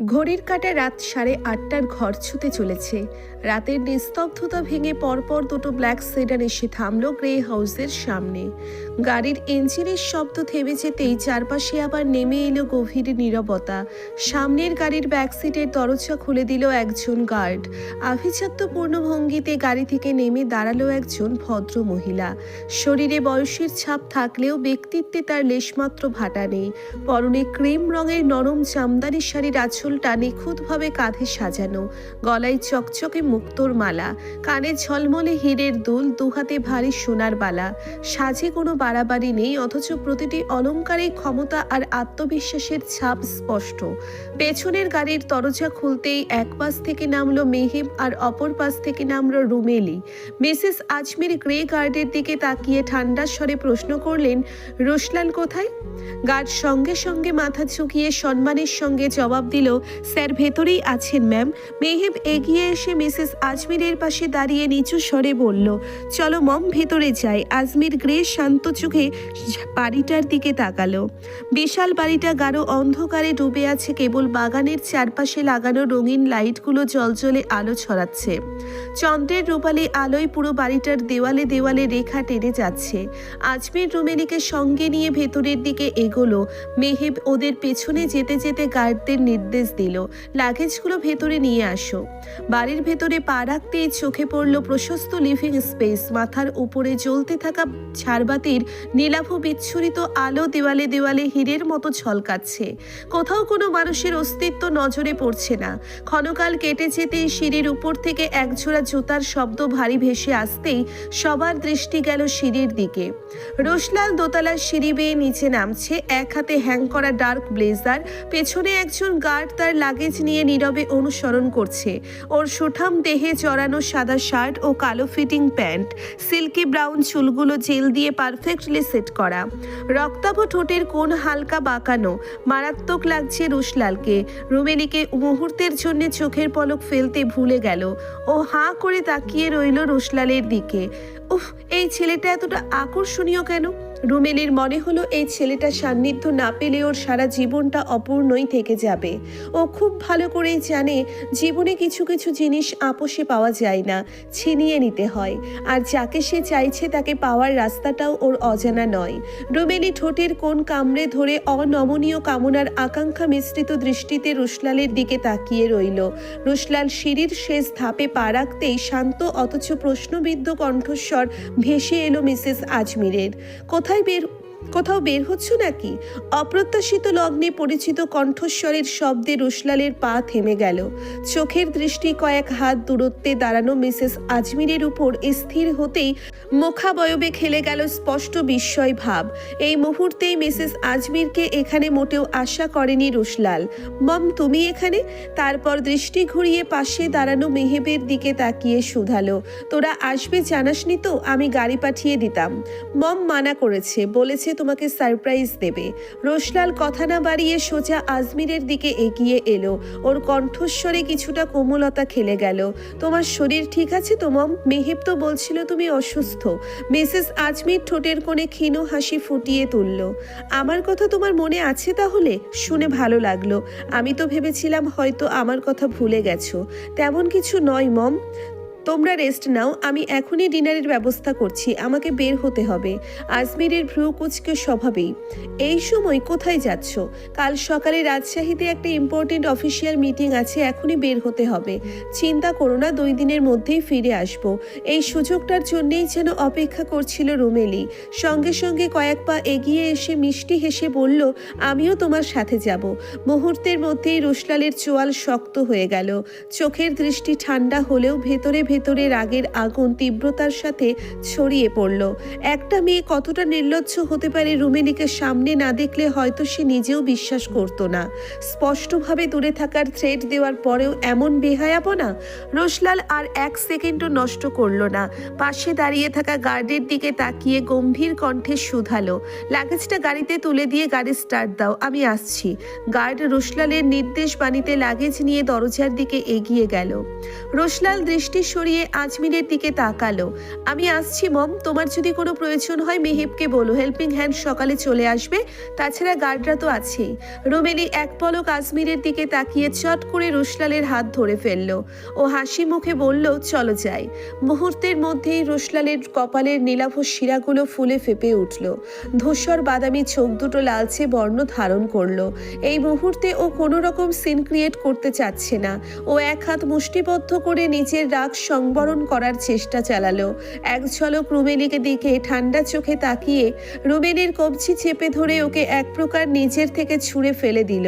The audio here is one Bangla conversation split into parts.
ঘড়ির কাঁটা রাত 8:30টার ঘর ছুতে চলেছে। রাতের নিস্তব্ধতা ভেঙে পরপর দুটো ব্ল্যাক সেডান এসে থামলো গ্রে হাউসের সামনে। গাড়ির ইঞ্জিনের শব্দ থেমে যেতেই চারপাশে আবার নেমে এলো গভীর নীরবতা। সামনের গাড়ির ব্যাক সিটের দরজা খুলে দিল একজন গার্ড। আভিজাত্যপূর্ণ ভঙ্গিতে গাড়ি থেকে নেমে দাঁড়ালো একজন ভদ্র মহিলা। শরীরে বয়সের ছাপ থাকলেও ব্যক্তিত্বে তার লেশমাত্র ভাটা নেই। পরনে ক্রিম রঙের নরম জামদানি শাড়ির আঁচলটা নিখুঁতভাবে কাঁধে সাজানো, গলায় চকচকে মুক্তোর মালা, কানে ঝলমলে হীরের দুল, দুহাতে ভারী সোনার বালা। সাজে কোনো বাড়াবাড়ি নেই, অথচ প্রতিটি অলংকারে ক্ষমতা আর আত্মবিশ্বাসের ছাপ স্পষ্ট। পেছনের গাড়ির দরজা খুলতেই এক পাশ থেকে নামলো মেহেব আর অপর পাশ থেকে নামলো রুমেলি। মিসেস আজমির গ্রে গার্ডের দিকে তাকিয়ে ঠান্ডা স্বরে প্রশ্ন করলেন, রোশলাল কোথায়? গার্ড সঙ্গে সঙ্গে মাথা ঝুঁকিয়ে সম্মানের সঙ্গে জবাব দিল, স্যার ভেতরেই আছেন ম্যাম। মেহেব এগিয়ে এসে মিসেস আজমিরের পাশে দাঁড়িয়ে নিচু স্বরে বলল, চলো মম, ভেতরে যাই। আজমির গ্রে শান্ত চোখে বাড়িটার দিকে তাকালো। বিশাল বাড়িটা গাঢ় অন্ধকারে ডুবে আছে, কেবল বাগানের চারপাশে লাগানো রঙিন লাইটগুলো জলজলে আলো ছড়াচ্ছে। চন্দ্রের রূপালী আলোয় পুরো বাড়িটার দেওয়ালে দেওয়ালে রেখা টেনে যাচ্ছে। আজমির রুমেলিকে সঙ্গে নিয়ে ভেতরের দিকে এগোলো। মেহেব ওদের পেছনে যেতে যেতে গার্ডদের নির্দেশ দিল, লাগেজগুলো ভেতরে নিয়ে আসো। বাড়ির ভেতরে পা রাখতেই চোখে পড়ল প্রশস্ত লিভিং স্পেস। মাথার উপরে জ্বলতে থাকা ঝাড়বাতির নীলাভ বিচ্ছুরিত আলো দেওয়ালে দেওয়ালে হীরের মতো ঝলকাচ্ছে। কোথাও কোনো মানুষের অস্তিত্ব নজরে পড়ছে না। ক্ষণকাল কেটে যেতেই সিঁড়ির উপর থেকে একজোড়া জুতার শব্দ ভারী ভেসে আসতেই সবার দৃষ্টি গেল সিঁড়ির দিকে। রোশলাল দোতলার সিঁড়ি বেয়ে নিচে নামছে, এক হাতে হ্যাং করা ডার্ক ব্লেজার, পেছনে একজন গার্ড তার লাগেজ নিয়ে নীরবে অনুসরণ করছে। ওর সুঠাম দেহে জড়ানো সাদা শার্ট ও কালো ফিটিং প্যান্ট, সিল্কি ব্রাউন চুলগুলো জেল দিয়ে পারফেক্টলি সেট করা, রক্তাভ ঠোঁটের কোণ হালকা বাঁকানো। মারাত্মক লাগছে রোশলালকে। রুমেলিকে মুহূর্তের জন্য চোখের পলক ফেলতে ভুলে গেল। ও হাঁ করে তাকিয়ে রইল রোশলালের দিকে। উফ, এই ছেলেটা এতটা আকর্ষণীয় কেন? রুমেলির মনে হলো এই ছেলেটা সান্নিধ্য না পেলে ওর সারা জীবনটা অপূর্ণই থেকে যাবে। ও খুব ভালো করেই জানে জীবনে কিছু কিছু জিনিস আপোষে পাওয়া যায় না, ছিনিয়ে নিতে হয়। আর যাকে সে চাইছে তাকে পাওয়ার রাস্তাটাও ওর অজানা নয়। রুমেলি ঠোঁটের কোণ কামড়ে ধরে অনমনীয় কামনার আকাঙ্ক্ষা মিশ্রিত দৃষ্টিতে রোশলালের দিকে তাকিয়ে রইল। রোশলাল সিঁড়ির শেষ ধাপে পা রাখতেই শান্ত অথচ প্রশ্নবিদ্ধ কণ্ঠস্বর ভেসে এলো মিসেস আজমিরের, কোথাও বের হচ্ছ নাকি? অপ্রত্যাশিত লগ্নে পরিচিত কণ্ঠস্বরের শব্দে রোশলালের পা থেমে গেল। চোখের দৃষ্টি কয়েক হাত দূরত্বে দাঁড়ানো মিসেস আজমিরের উপর স্থির হতেই মুখাবয়বে খেলে গেল স্পষ্ট বিস্ময় ভাব। এই মুহূর্তেই মিসেস আজমিরকে এখানে মোটেও আশা করেনি রোশলাল। মম, তুমি এখানে? তারপর দৃষ্টি ঘুরিয়ে পাশে দাঁড়ানো মেহেবের দিকে তাকিয়ে শুধালো, তোরা আসবে জানাসনি তো? আমি গাড়ি পাঠিয়ে দিতাম। মম মানা করেছে, বলেছে তোমাকে সারপ্রাইজ দেবে। রোশলাল কথা না বাড়িয়ে সোজা আজমিরের দিকে এগিয়ে এলো। ওর কণ্ঠস্বরে কিছুটা কোমলতা খেলে গেল। তোমার শরীর ঠিক আছে তো মম? মেহেব তো বলছিল তুমি অসুস্থ। মিসেস আজমির ঠোঁটের কোণে ক্ষীণ হাসি ফুটিয়ে তুলল। আমার কথা তোমার মনে আছে তাহলে? শুনে ভালো লাগলো। আমি তো ভেবেছিলাম হয়তো আমার কথা ভুলে গেছো। তেমন কিছু নয় মম, তোমরা রেস্ট নাও, আমি এখনই ডিনারের ব্যবস্থা করছি। আমাকে বের হতে হবে। আজমিরের ভ্রু কুঁচকে স্বভাবেই। এই সময় কোথায় যাচ্ছ? কাল সকালে রাজশাহীতে একটা ইম্পর্টেন্ট অফিসিয়াল মিটিং আছে, এখনই বের হতে হবে। চিন্তা করো না, 2 দিনের মধ্যেই ফিরে আসব। এই সুযোগটার জন্যেই যেন অপেক্ষা করছিল রুমেলি। সঙ্গে সঙ্গে কয়েক পা এগিয়ে এসে মিষ্টি হেসে বলল, আমিও তোমার সাথে যাব। মুহূর্তের মধ্যেই রোশলালের চোয়াল শক্ত হয়ে গেল। চোখের দৃষ্টি ঠান্ডা হলেও ভেতরে ভেতরে রাগের আগুন তীব্রতার সাথে ছড়িয়ে পড়ল। একটা মেয়ে কতটা নির্লজ্জ হতে পারে রুমেলিকে সামনে না দেখলে হয়তো সে নিজেও বিশ্বাস করতো না। স্পষ্টভাবে দূরে থাকার থ্রেট দেওয়ার পরেও এমন বেহায়াপনা! রোশলাল আর 1 সেকেন্ডও নষ্ট করল না। পাশে দাঁড়িয়ে থাকা গার্ডের দিকে তাকিয়ে গম্ভীর কণ্ঠে শুধালো, লাগেজটা গাড়িতে তুলে দিয়ে গাড়ি স্টার্ট দাও, আমি আসছি। গার্ড রোশলালের নির্দেশ বাণীতে লাগেজ নিয়ে দরজার দিকে এগিয়ে গেল। রোশলাল দৃষ্টি সরিয়ে আজমিরের দিকে তাকালো। আমি আসছি মম, তোমার যদি কোনো প্রয়োজন হয় মেহেবকে বলো, হেল্পিং হ্যান্ড সকালে চলে আসবে, তাছাড়া গার্ডরা তো আছেই। রুমেলি এক পলক আজমিরের দিকে তাকিয়ে চট করে রুশলালের হাত ধরে ফেলল। ও হাসি মুখে বলল, চলো যাই। মুহূর্তের মধ্যেই রুশলালের কপালের নীলাভ শিরাগুলো ফুলে ফেপে উঠল। ধূসর বাদামি চোখ দুটো লালচে বর্ণ ধারণ করলো। এই মুহূর্তে ও কোনো রকম সিন ক্রিয়েট করতে চাচ্ছে না। ও এক হাত মুষ্টিবদ্ধ করে নিজের রাগ সংবরণ করার চেষ্টা চালালো। এক ঝলক রুমেলিকে দিকে ঠান্ডা চোখে তাকিয়ে রুমেলির কবজি চেপে ধরে ওকে এক প্রকার নিজের থেকে ছুঁড়ে ফেলে দিল।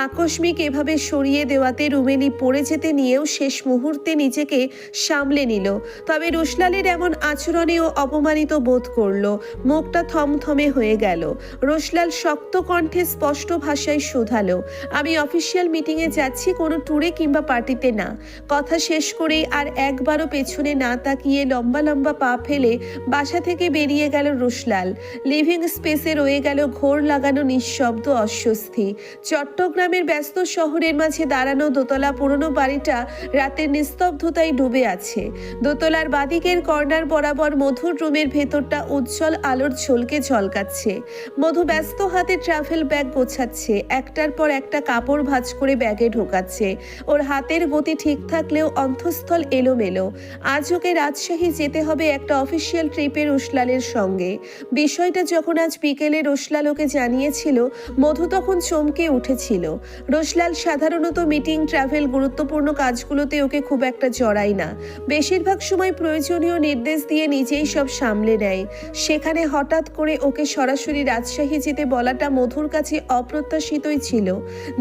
আকস্মিক এভাবে সরিয়ে দেওয়াতে রুমেলি পড়ে যেতে নিয়েও শেষ মুহূর্তে নিজেকে সামলে নিল। তবে রুশলালের এমন আচরণে ও অপমানিত বোধ করলো। মুখটা থমথমে হয়ে গেল। রুশলাল শক্ত কণ্ঠে স্পষ্ট ভাষায় শুধালো, আমি অফিসিয়াল মিটিংয়ে যাচ্ছি, কোনো ট্যুরে কিংবা পার্টিতে না। কথা শেষ করেই আর একবারও পেছনে না তাকিয়ে লম্বা লম্বা পা ফেলে বাসা থেকে বেরিয়ে গেল রুশলাল। লিভিং স্পেসে রয়ে গেল ঘোর লাগানো নিঃশব্দ অস্বস্তি। চট্টগ্রামের ব্যস্ত শহরের মাঝে দাঁড়ানো দোতলা পুরনো বাড়িটা রাতের নিস্তব্ধতায় ডুবে আছে। দোতলার বাদিকের কর্নার বরাবর মধুর রুমের ভেতরটা উজ্জ্বল আলোর ঝলকে ঝলকাচ্ছে। মধু ব্যস্ত হাতে ট্রাভেল ব্যাগ গোছাচ্ছে, একটার পর একটা কাপড় ভাঁজ করে ব্যাগে ঢোকাচ্ছে। ওর হাতের গতি ঠিক থাকলেও অন্তঃস্থল এলোমেলো। আজ ওকে রাজশাহী যেতে হবে একটা অফিসিয়াল ট্রিপে রুশলালের সঙ্গে। বিষয়টা যখন আজ বিকেলে রুশলাল ওকে জানিয়েছিল, মধু তখন চমকে উঠেছিল। রুশলাল সাধারণত মিটিং, ট্রাভেল, গুরুত্বপূর্ণ কাজগুলোতে ওকে খুব একটা জড়ায় না। বেশিরভাগ সময় প্রয়োজনীয় নির্দেশ দিয়ে নিজেই সব সামলে নেয়। সেখানে হঠাৎ করে ওকে সরাসরি রাজশাহী যেতে বলাটা মধুর কাছে অপ্রত্যাশিতই ছিল।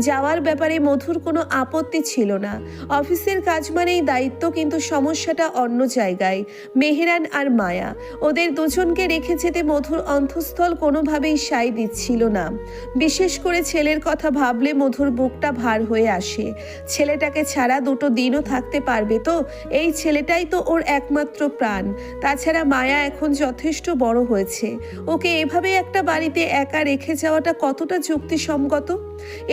যাওয়ার ব্যাপারে মধুর কোনো আপত্তি ছিল না। অফিসের কাজ মানেই দায়িত্ব, কিন্তু সমস্যাটা অন্য জায়গায়। মেহেরান আর মায়া, ওদের দুজনকে রেখে যেতে মধুর অন্তঃস্থল কোনোভাবেই সায় দিচ্ছিল না। বিশেষ করে ছেলের কথা ভাবলে মধুর বুকটা ভার হয়ে আসে। ছেলেটাকে ছাড়া দুটো দিনও থাকতে পারবে তো? এই ছেলেটাই তো ওর একমাত্র প্রাণ। তাছাড়া মায়া এখন যথেষ্ট বড় হয়েছে। ওকে এভাবে একটা বাড়িতে একা রেখে যাওয়াটা কতটা যুক্তিসঙ্গত?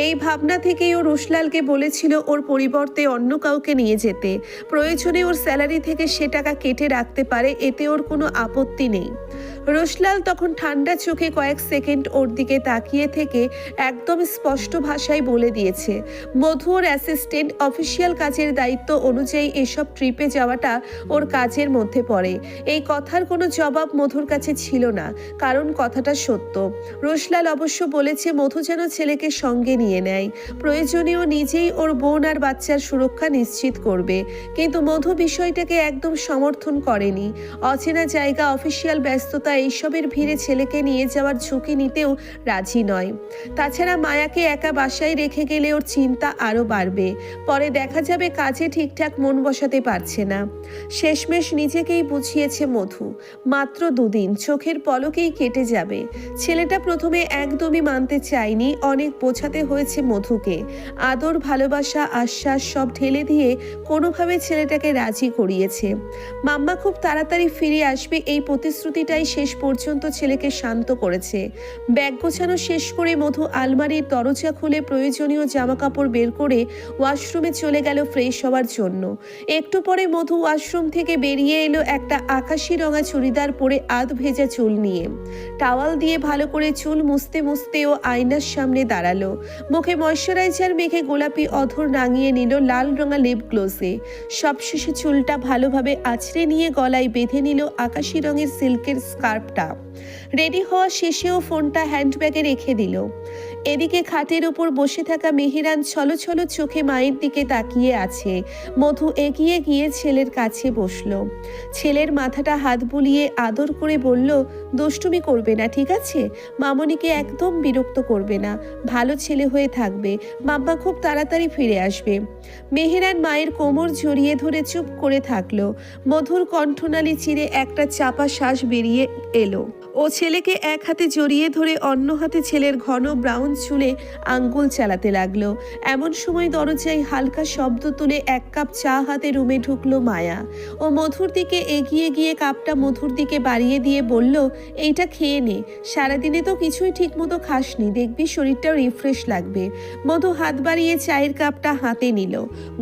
এই ভাবনা থেকেই ও রুশলালকে বলেছিল ওর পরিবর্তে অন্য কাউকে নিয়ে যেতে। প্রয়োজনে ওর স্যালারি থেকে সে টাকা কেটে রাখতে পারে, এতে ওর কোনো আপত্তি নেই। রুশলাল তখন ঠান্ডা চোখে কয়েক সেকেন্ড ওর দিকে তাকিয়ে থেকে একদম স্পষ্ট ভাষায় বলে দিয়েছে, মধু ওর অ্যাসিস্ট্যান্ট, অফিসিয়াল কাজের দায়িত্ব অনুযায়ী এসব ট্রিপে যাওয়াটা ওর কাজের মধ্যে পড়ে। এই কথার কোনো জবাব মধুর কাছে ছিল না, কারণ কথাটা সত্য। রুশলাল অবশ্য বলেছে মধু যেন ছেলেকে সঙ্গে নিয়ে নেয়। প্রয়োজনীয় নিজেই ওর বোন আর বাচ্চার সুরক্ষা নিশ্চিত করবে। কিন্তু মধু বিষয়টাকে একদম সমর্থন করেনি। অচেনা জায়গা, অফিসিয়াল ব্যস্ততা, এইসবের ভিড়ে ছেলেকে নিয়ে যাওয়ার ঝুঁকি নিতেও রাজি নয়। তাছাড়া মায়াকে একা বাসায় রেখে গেলে ওর চিন্তা আরও বাড়বে। পরে দেখা যাবে কাজে ঠিকঠাক মন বসাতে পারছে না। শেষমেশ নিজেকেই বুঝিয়েছে মধু, মাত্র 2 দিন, চোখের পলকেই কেটে যাবে। ছেলেটা প্রথমে একদমই মানতে চায়নি, অনেক বোঝাতে হয়েছে মধুকে। আদর, ভালোবাসা, আশ্বাস সব ঢেলে দিয়ে কোনোভাবে ছেলেটাকে রাজি করিয়েছে। মাম্মা খুব তাড়াতাড়ি ফিরে আসবে, এই প্রতিশ্রুতিটাই শেষ পর্যন্ত ছেলেকে শান্ত করেছে। ব্যাগ গোছানো শেষ করে মধু আলমারির দরজা খুলে প্রয়োজনীয় জামাকাপড় বের করে ওয়াশরুমে চলে গেল ফ্রেশ হওয়ার জন্য। একটু পরে মধু ওয়াশরুম থেকে বেরিয়ে এলো একটা আকাশি রঙা চুড়িদার পরে আধ ভেজা চুল নিয়ে। টাওয়াল দিয়ে ভালো করে চুল মুছতে মুছতে ও আয়নার সামনে দাঁড়ালো। মুখে ময়শ্চারাইজার মেখে গোলাপি অধর রাঙিয়ে নিল লাল রঙা লিপ গ্লোসে। সবশেষে চুলটা ভালোভাবে আছড়ে নিয়ে গলায় বেঁধে নিল আকাশি রঙের সিল্কের স্কার্ফটা। রেডি হওয়া শেষেও ফোনটা হ্যান্ডব্যাগে রেখে দিল। এদিকে খাটের উপর বসে থাকা মেহেরান ছলো ছলো চোখে মায়ের দিকে তাকিয়ে আছে। মধু এগিয়ে গিয়ে ছেলের কাছে বসল। ছেলের মাথাটা হাত বুলিয়ে আদর করে বলল, দুষ্টুমি করবে না, ঠিক আছে? মামনিকে একদম বিরক্ত করবে না, ভালো ছেলে হয়ে থাকবে। মাম্মা খুব তাড়াতাড়ি ফিরে আসবে। মেহেরান মায়ের কোমর জড়িয়ে ধরে চুপ করে থাকলো। মধুর কণ্ঠনালী চিরে একটা চাপা শ্বাস বেরিয়ে এলো। ও ছেলেকে এক হাতে জড়িয়ে ধরে অন্য হাতে ছেলের ঘন ব্রাউন চুলে আঙ্গুল চালাতে লাগলো। এমন সময় দরজায় হালকা শব্দ তুলে 1 কাপ চা হাতে রুমে ঢুকলো মায়া। ও মধুর দিকে এগিয়ে গিয়ে কাপটা মধুর দিকে বাড়িয়ে দিয়ে বলল, এইটা খেয়ে নে, সারাদিনে তো কিছুই ঠিক মতো খাসনি, দেখবি শরীরটাও রিফ্রেশ লাগবে। মধু হাত বাড়িয়ে চায়ের কাপটা হাতে নিল।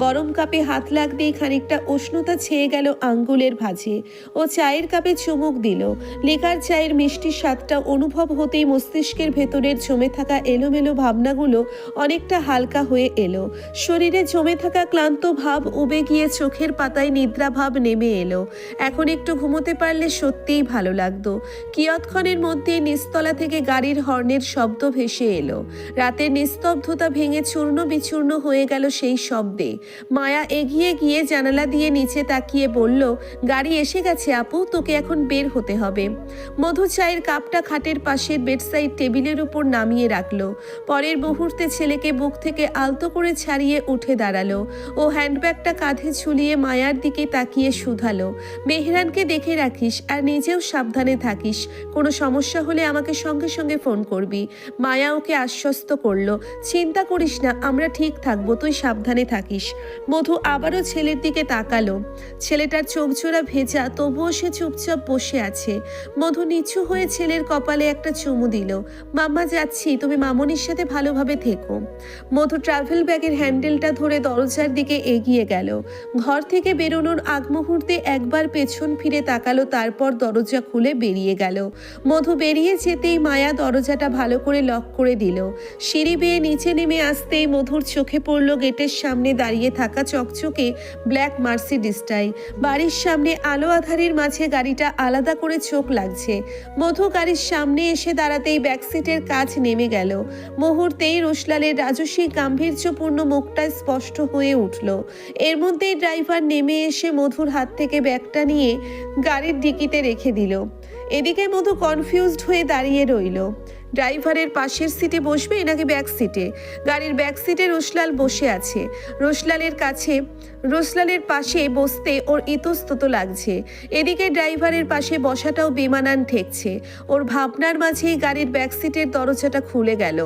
গরম কাপে হাত লাগতেই খানিকটা উষ্ণতা ছেয়ে গেল আঙ্গুলের ভাঁজে। ও চায়ের কাপে চুমুক দিল। লিকার চায়ের মিষ্টি স্বাদটা অনুভব হতেই মস্তিষ্কের ভেতরের জমে থাকা এলোমেলো ভাবনাগুলো অনেকটা হালকা হয়ে এলো। শরীরে জমে থাকা ক্লান্ত ভাব উবে গিয়ে চোখের পাতায় নিদ্রা ভাব নেমে এলো। এখন একটু ঘুমোতে পারলে সত্যিই ভালো লাগতো। কিয়ৎক্ষণের মধ্যে নিচতলা থেকে গাড়ির হর্নের শব্দ ভেসে এলো। রাতের নিস্তব্ধতা ভেঙে চূর্ণ বিচূর্ণ হয়ে গেল সেই শব্দে। মায়া এগিয়ে গিয়ে জানালা দিয়ে নিচে তাকিয়ে বলল, গাড়ি এসে গেছে আপু, তোকে এখন বের হতে হবে। মধু চায়ের কাপটা খাটের পাশের বেডসাইড টেবিলের উপর নামিয়ে রাখলো। পরের মুহূর্তে ছেলেকে বুক থেকে আলতো করে ছাড়িয়ে উঠে দাঁড়ালো। ও হ্যান্ডব্যাগটা কাঁধে ঝুলিয়ে মায়ার দিকে তাকিয়ে শুধালো, মেহরানকে দেখে রাখিস আর নিজেও সাবধানে থাকিস, কোনো সমস্যা হলে আমাকে সঙ্গে সঙ্গে ফোন করবি। মায়া ওকে আশ্বস্ত করলো, চিন্তা করিস না, আমরা ঠিক থাকবো, তুই সাবধানে থাকিস। মধু আবারও ছেলের দিকে তাকালো। ছেলেটার চোখজোড়া ভেজা, তবুও সে চুপচাপ বসে আছে। মধু নিচু হয়ে ছেলের কপালে একটা চুমু দিল। মাম্মা যাচ্ছি, তুমি মামনির সাথে ভালোভাবে থেকো। মধু ট্রাভেল ব্যাগের হ্যান্ডেলটা ধরে দরজার দিকে এগিয়ে গেল। ঘর থেকে বেরোনোর আগ মুহূর্তে একবার পেছন ফিরে তাকালো, তারপর দরজা খুলে বেরিয়ে গেল। মধু বেরিয়ে যেতেই মায়া দরজাটা ভালো করে লক করে দিল। সিঁড়ি বেয়ে নিচে নেমে আসতেই মধুর চোখে পড়ল গেটের সামনে দাঁড়িয়ে থাকা চকচকে ব্ল্যাক মার্সিডিসটাই। বাড়ির সামনে আলো আধারের মাঝে গাড়িটা আলাদা করে চোখ লাগছে। মধু গাড়ির সামনে এসে দাঁড়াতেই ব্যাকসিটের কাজ নেমে গেল। মুহূর্তেই রোশলালের রাজস্বী গাম্ভীর্যপূর্ণ মুখটা স্পষ্ট হয়ে উঠল। এর মধ্যেই ড্রাইভার নেমে এসে মধুর হাত থেকে ব্যাগটা নিয়ে গাড়ির ডিকিতে রেখে দিল। এদিকে মধু কনফিউজড হয়ে দাঁড়িয়ে রইল। ড্রাইভারের পাশের সিটে বসবে নাকি ব্যাক সিটে? গাড়ির ব্যাক সিটে রোশলাল বসে আছে। রোশলালের পাশে বসতে ওর ইতস্তত লাগছে। এদিকে ড্রাইভারের পাশে বসাটাও বেমানান ঠেকছে। ওর ভাবনার মাঝেই গাড়ির ব্যাক সিটের দরজাটা খুলে গেল।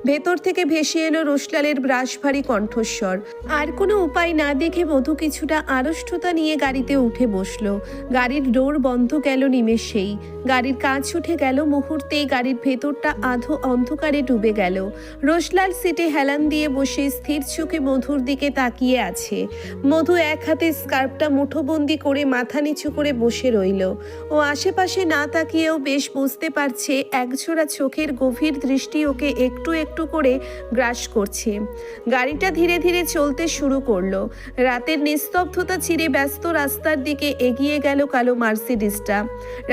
ভেতর থেকে ভেসে এলো রোশলালের ব্রাশভারী কণ্ঠস্বর। আর কোনো উপায় না দেখে মধু কিছুটা আড়ষ্টতা নিয়ে গাড়িতে উঠে বসলো। গাড়ির ডোর বন্ধ গেল নিমেষেই। গাড়ির কাঁচ উঠে গেল। মুহূর্তেই গাড়ির ভেতরটা আধো অন্ধকারে ডুবে গেল। রোশলাল সিটে হেলান দিয়ে বসে স্থির চোখে মধুর দিকে তাকিয়ে আছে। মধু এক হাতে স্কার্ফটা মুঠোবন্দি করে মাথা নিচু করে বসে রইল। ও আশেপাশে না তাকিয়েও বেশ বুঝতে পারছে একজোড়া চোখের গভীর দৃষ্টি ওকে একটু একটু করে গ্রাস করছে। গাড়িটা ধীরে ধীরে চলতে শুরু করলো। রাতের নিস্তব্ধতা চিরে ব্যস্ত রাস্তার দিকে এগিয়ে গেল কালো মার্সিডিসটা।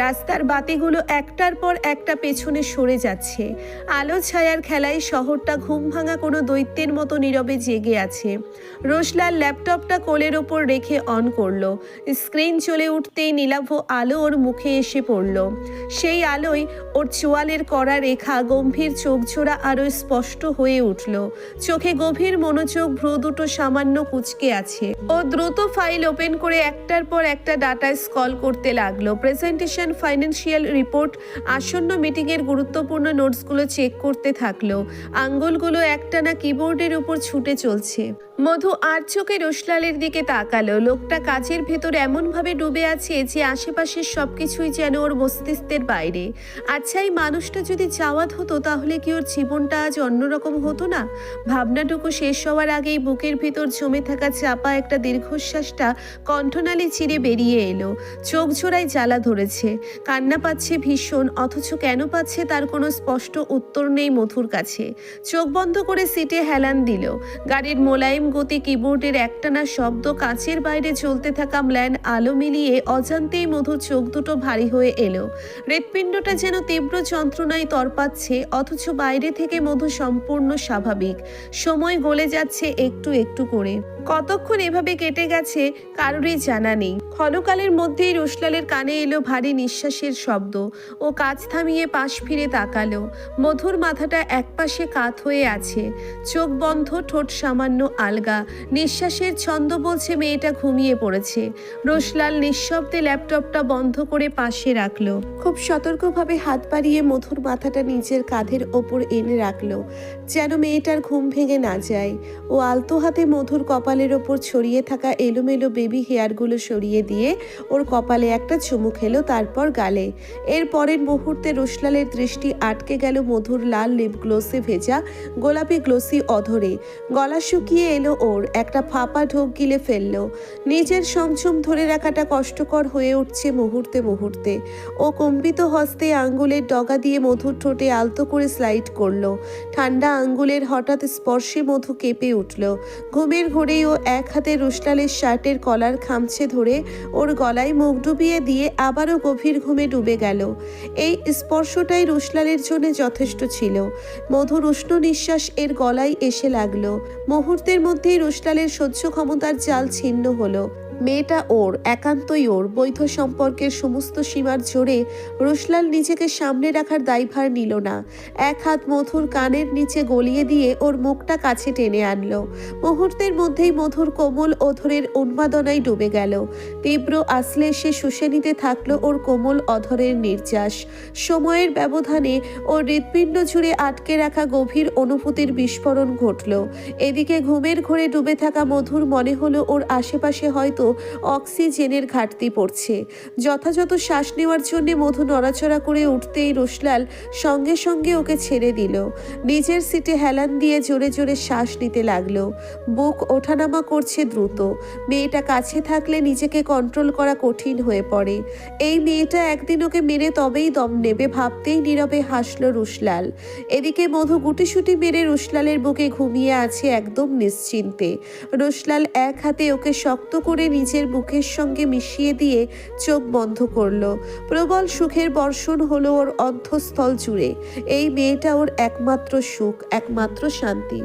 রাস্তার বাতিগুলো একটার পর একটা পেছনে সরে যাচ্ছে। আলো ছায়ার খেলায় শহরটা ঘুম ভাঙা কোনো দৈত্যের মতো নীরবে জেগে আছে। রোশলাল ল্যাপটপটা কোলের ওপর রেখে অন করলো। স্ক্রিন চলে উঠতেই নীলাভ আলো ওর মুখে এসে পড়ল। সেই আলোয় ওর চোয়ালের কড়া রেখা, গম্ভীর চোখজোড়া আরো স্পষ্ট হয়ে উঠল। চোখে গভীর মনোযোগ, ভ্রু দুটো সামান্য কুঁচকে আছে। ও দ্রুত ফাইল ওপেন করে একটার পর একটা ডাটা স্ক্রল করতে লাগলো। প্রেজেন্টেশন, ফাইন্যান্সিয়াল রিপোর্ট, আসন্ন মিটিংয়ের গুরুত্বপূর্ণ নোটসগুলো চেক করতে থাকলো। আঙ্গুলগুলো একটানা কিবোর্ডের উপর ছুটে চলছে। মধু আর চোখে রোশলালের দিকে তাকালো। লোকটা কাজের ভেতর এমনভাবে ডুবে আছে যে আশেপাশের সবকিছুই যেন ওর মস্তিষ্কের বাইরে। আচ্ছা, এই মানুষটা যদি চাওয়াত হতো তাহলে কি ওর জীবনটা আজ অন্যরকম হতো না? ভাবনাটুকু শেষ হওয়ার আগেই বুকের ভিতর জমে থাকা চাপা একটা দীর্ঘশ্বাসটা কণ্ঠনালী চিরে বেরিয়ে এলো। চোখ জোড়ায় জ্বালা ধরেছে, কান্না পাচ্ছে ভীষণ, অথচ কেন পাচ্ছে তার কোনো স্পষ্ট উত্তর নেই মধুর কাছে। চোখ বন্ধ করে সিটে হেলান দিল। গাড়ির মোলায়েম গতি, কিবোর্ডের একটানা শব্দ, কাঁচের বাইরে চলতে থাকা ম্লান আলো মিলিয়ে অজান্তেই মধুর চোখ দুটো ভারী হয়ে এলো। হৃৎপিণ্ডটা যেন তীব্র যন্ত্রণায় তরপাচ্ছে, অথচ বাইরে থেকে মধু সম্পূর্ণ স্বাভাবিক। সময় গলে যাচ্ছে একটু একটু করে। কতক্ষণ এভাবে কেটে গেছে কারোরই জানা নেই। ক্ষণকালের মধ্যেই রোশলালের কানে এলো ভারী নিঃশ্বাসের শব্দ। ও কাজ থামিয়ে পাশ ফিরে তাকালো। মধুর মাথাটা একপাশে কাত হয়ে আছে, চোখ বন্ধ, ঠোঁট সামান্য আলগা, নিঃশ্বাসের ছন্দ বলছে মেয়েটা ঘুমিয়ে পড়েছে। রোশলাল নিঃশব্দে ল্যাপটপটা বন্ধ করে পাশে রাখলো। খুব সতর্কভাবে হাত বাড়িয়ে মধুর মাথাটা নিজের কাঁধের ওপর এনে রাখলো, যেন মেয়েটার ঘুম ভেঙে না যায়। ও আলতো হাতে মধুর কপালের ওপর ছড়িয়ে থাকা এলোমেলো বেবি হেয়ারগুলো সরিয়ে দিয়ে ওর কপালে একটা চুমু খেলো, তারপর গালে। এর পরের মুহূর্তে রোশলালের দৃষ্টি আটকে গেল মধুর লাল লিপ গ্লোসে ভেজা গোলাপি গ্লোসি অধরে। গলা শুকিয়ে এলো ওর, একটা ফাঁপা ঢোক গিলে ফেললো। নিজের সংযম ধরে রাখাটা কষ্টকর হয়ে উঠছে মুহূর্তে মুহূর্তে। ও কম্পিত হস্তে আঙ্গুলের ডগা দিয়ে মধুর ঠোঁটে আলতো করে স্লাইড করলো। ঠান্ডা আঙ্গুলের হঠাৎ স্পর্শে মধু কেঁপে উঠল। ঘুমের ঘোরেই ও এক হাতে রোশলালের শার্টের কলার খামছে ধরে ওর গলায় মুখ ডুবিয়ে দিয়ে আবারও গভীর ঘুমে ডুবে গেল। এই স্পর্শটাই রোশলালের জন্য যথেষ্ট ছিল। মধুর উষ্ণ নিঃশ্বাস এর গলায় এসে লাগলো। মুহূর্তের মধ্যেই রোশলালের সহ্য ক্ষমতার জাল ছিন্ন হলো। মেয়েটা ওর, একান্তই ওর। বৈধ সম্পর্কের সমস্ত সীমার জোরে রোশলাল নিজেকে সামনে রাখার দায়ভার নিল না। এক হাত মধুর কানের নিচে গলিয়ে দিয়ে ওর মুখটা কাছে টেনে আনলো। মুহূর্তের মধ্যেই মধুর কোমল অধরের উন্মাদনায় ডুবে গেল। তীব্র আশ্লে সে শুষে নিতে থাকলো ওর কোমল অধরের নির্যাস। সময়ের ব্যবধানে ওর হৃৎপিণ্ড জুড়ে আটকে রাখা গভীর অনুভূতির বিস্ফোরণ ঘটল। এদিকে ঘুমের ঘোরে ডুবে থাকা মধুর মনে হলো ওর আশেপাশে হয়তো অক্সিজেনের ঘাটতি পড়ছে। যথাযথ শ্বাস নেওয়ার জন্য মধু নড়াচড়া করে উঠতেই রোশলাল সঙ্গে সঙ্গে ওকে ছেড়ে দিল। নিজের সিটে হেলান দিয়ে জোরে জোরে শ্বাস নিতে লাগলো। বুক ওঠানামা করছে দ্রুত। মেয়েটা কাছে থাকলে নিজেকে কন্ট্রোল করা কঠিন হয়ে পড়ে। এই মেয়েটা একদিন ওকে মেরে তবেই দম নেবে ভাবতেই নীরবে হাসলো রোশলাল। এদিকে মধু গুটিসুটি মেরে রোশলালের বুকে ঘুমিয়ে আছে একদম নিশ্চিন্তে। রোশলাল এক হাতে ওকে শক্ত করে নিজের বুকের সঙ্গে মিশিয়ে দিয়ে চোখ বন্ধ করলো। প্রবল সুখের বর্ষণ হলো ওর অন্তঃস্থল জুড়ে। এই মেয়েটা ওর একমাত্র সুখ, একমাত্র শান্তি।